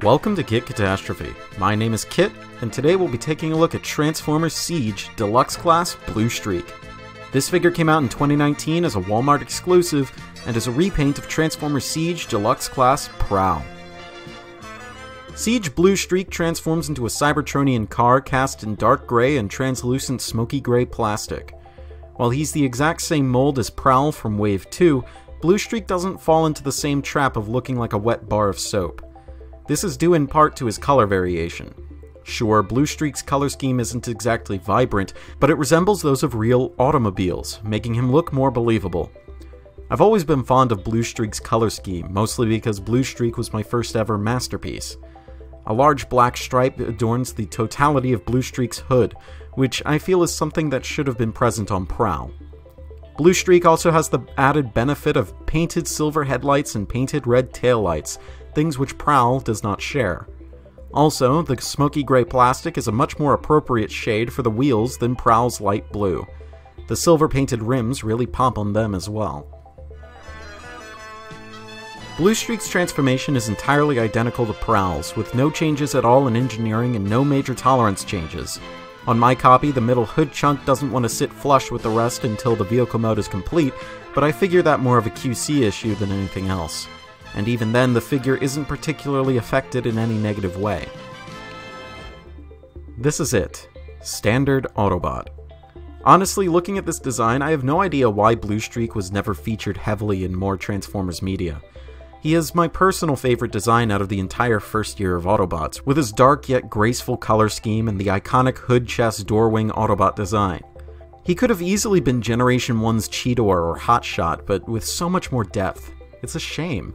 Welcome to Kit Katastrophe. My name is Kit, and today we'll be taking a look at Transformers Siege Deluxe Class Bluestreak. This figure came out in 2019 as a Walmart exclusive, and is a repaint of Transformers Siege Deluxe Class Prowl. Siege Bluestreak transforms into a Cybertronian car cast in dark gray and translucent smoky gray plastic. While he's the exact same mold as Prowl from Wave 2, Bluestreak doesn't fall into the same trap of looking like a wet bar of soap. This is due in part to his color variation. Sure, Bluestreak's color scheme isn't exactly vibrant, but it resembles those of real automobiles, making him look more believable. I've always been fond of Bluestreak's color scheme, mostly because Bluestreak was my first ever masterpiece. A large black stripe adorns the totality of Bluestreak's hood, which I feel is something that should have been present on Prowl. Bluestreak also has the added benefit of painted silver headlights and painted red taillights, things which Prowl does not share. Also, the smoky gray plastic is a much more appropriate shade for the wheels than Prowl's light blue. The silver painted rims really pop on them as well. Bluestreak's transformation is entirely identical to Prowl's, with no changes at all in engineering and no major tolerance changes. On my copy, the middle hood chunk doesn't want to sit flush with the rest until the vehicle mode is complete, but I figure that more of a QC issue than anything else. And even then, the figure isn't particularly affected in any negative way. This is it. Standard Autobot. Honestly, looking at this design, I have no idea why Bluestreak was never featured heavily in more Transformers media. He is my personal favorite design out of the entire first year of Autobots, with his dark yet graceful color scheme and the iconic hood chest door wing Autobot design. He could have easily been Generation 1's Cheetor or Hotshot, but with so much more depth. It's a shame.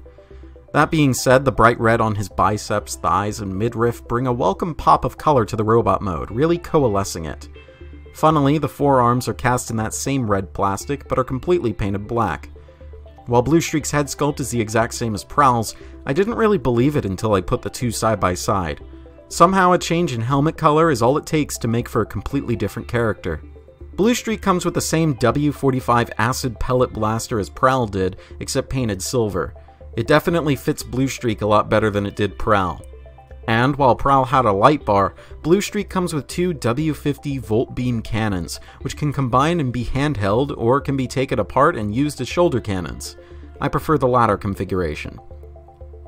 That being said, the bright red on his biceps, thighs, and midriff bring a welcome pop of color to the robot mode, really coalescing it. Funnily, the forearms are cast in that same red plastic, but are completely painted black. While Bluestreak's head sculpt is the exact same as Prowl's, I didn't really believe it until I put the two side by side. Somehow a change in helmet color is all it takes to make for a completely different character. Bluestreak comes with the same W45 acid pellet blaster as Prowl did, except painted silver. It definitely fits Bluestreak a lot better than it did Prowl. And while Prowl had a light bar, Bluestreak comes with two W50 volt beam cannons, which can combine and be handheld or can be taken apart and used as shoulder cannons. I prefer the latter configuration.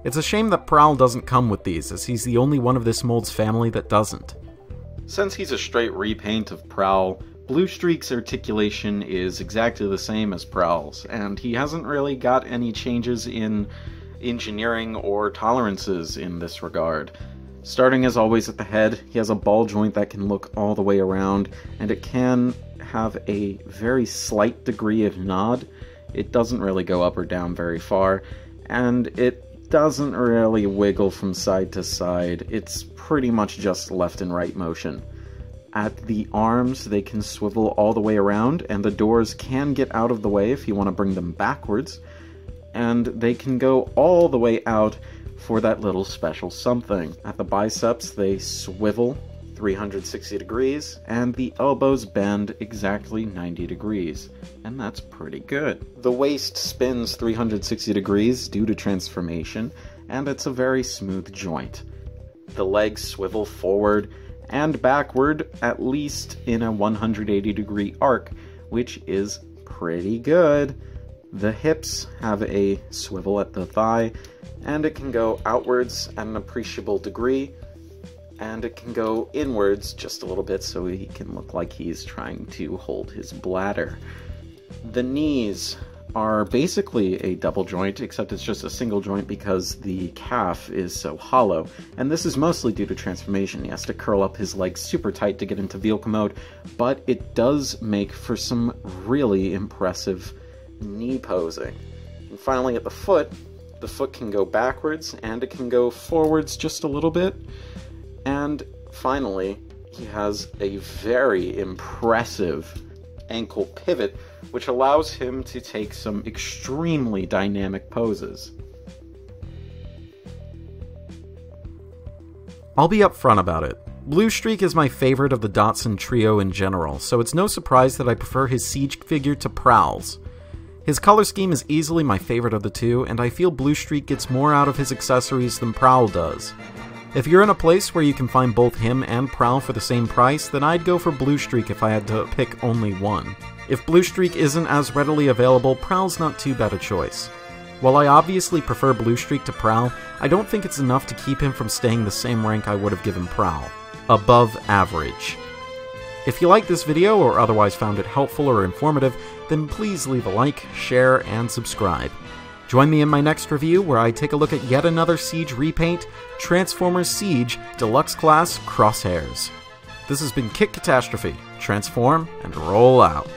It's a shame that Prowl doesn't come with these, as he's the only one of this mold's family that doesn't. Since he's a straight repaint of Prowl, Bluestreak's articulation is exactly the same as Prowl's, and he hasn't really got any changes in engineering or tolerances in this regard. Starting as always at the head, he has a ball joint that can look all the way around, and it can have a very slight degree of nod. It doesn't really go up or down very far, and it doesn't really wiggle from side to side. It's pretty much just left and right motion. At the arms, they can swivel all the way around, and the doors can get out of the way if you want to bring them backwards, and they can go all the way out for that little special something. At the biceps, they swivel 360 degrees, and the elbows bend exactly 90 degrees, and that's pretty good. The waist spins 360 degrees due to transformation, and it's a very smooth joint. The legs swivel forward and backward, at least in a 180 degree arc, which is pretty good. The hips have a swivel at the thigh, and it can go outwards at an appreciable degree, and it can go inwards just a little bit so he can look like he's trying to hold his bladder. The knees are basically a double joint, except it's just a single joint because the calf is so hollow, and this is mostly due to transformation. He has to curl up his legs super tight to get into vehicle mode, but it does make for some really impressive knee posing. And finally at the foot can go backwards, and it can go forwards just a little bit, and finally he has a very impressive ankle pivot, which allows him to take some extremely dynamic poses. I'll be upfront about it. Bluestreak is my favorite of the Dotson trio in general, so it's no surprise that I prefer his Siege figure to Prowl's. His color scheme is easily my favorite of the two, and I feel Bluestreak gets more out of his accessories than Prowl does. If you're in a place where you can find both him and Prowl for the same price, then I'd go for Bluestreak if I had to pick only one. If Bluestreak isn't as readily available, Prowl's not too bad a choice. While I obviously prefer Bluestreak to Prowl, I don't think it's enough to keep him from staying the same rank I would have given Prowl. Above average. If you liked this video or otherwise found it helpful or informative, then please leave a like, share, and subscribe. Join me in my next review where I take a look at yet another Siege repaint, Transformers Siege Deluxe Class Crosshairs. This has been Katastrophe. Transform and roll out.